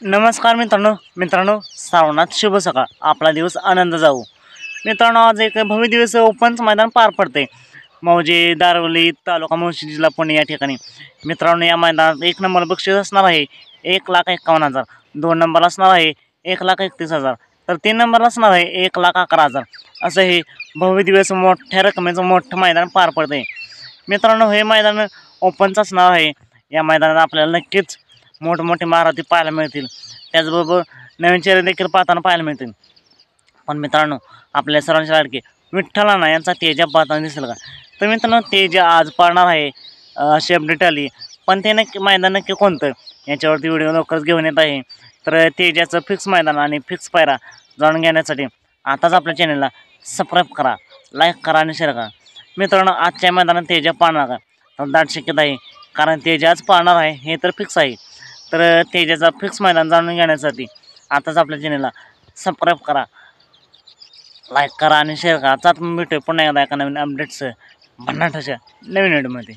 नमस्कार मित्रांनो श्रावणात शुभ सकाळ. आपला दिवस आनंद जाऊ. मित्रांनो, आज एक भव्य दिवस ओपनचं मैदान पार पडते मौजे दारवली तालुका मुळशी जिल्हा पुणे या ठिकाणी. मित्रांनो, या मैदानात 1 नंबर बक्षीस असणार आहे 1,51,000, 2 नंबर असणार आहे 1,31,000, तर 3 नंबर असणार आहे 1,11,000. असं हे भव्य दिवस मोठ्या रकमेचं मोठं मैदान पार पडते. मित्रांनो, हे मैदान ओपनचं असणार आहे. या मैदानात आपल्याला नक्कीच मोठमोठे महारथी पाहायला मिळतील, त्याचबरोबर नवीन चेहरे देखील पाहताना पाहायला मिळतील. पण मित्रांनो, आपल्या सर्वांचे लाडके विठ्ठलाना यांचा तेजा पाहताना दिसेल का? तर मित्रांनो, तेजा आज पाळणार आहे अशी अपडेट आली, पण ते नक्की मैदान नक्की कोणतं याच्यावरती व्हिडिओ लवकरच घेऊन येत आहे. तर तेजाचं फिक्स मैदान आणि फिक्स पायरा जाणून घेण्यासाठी आताच आपल्या चॅनलला सबस्क्राईब करा, लाईक करा आणि शेअर करा. मित्रांनो, आजच्या मैदानात तेजा पाळणार का? तर दाट शक्यता आहे, कारण तेजाच पाळणार आहे हे तर फिक्स आहे. तर तेजाचा फिक्स मैदान जाणून घेण्यासाठी आताच आपल्या चॅनलला सबस्क्राईब करा, लाईक करा आणि शेअर करा. आता भेटूया पुन्हा एकदा एका नवीन अपडेट्स भन्नाट अशा नवीन व्हिडिओमध्ये.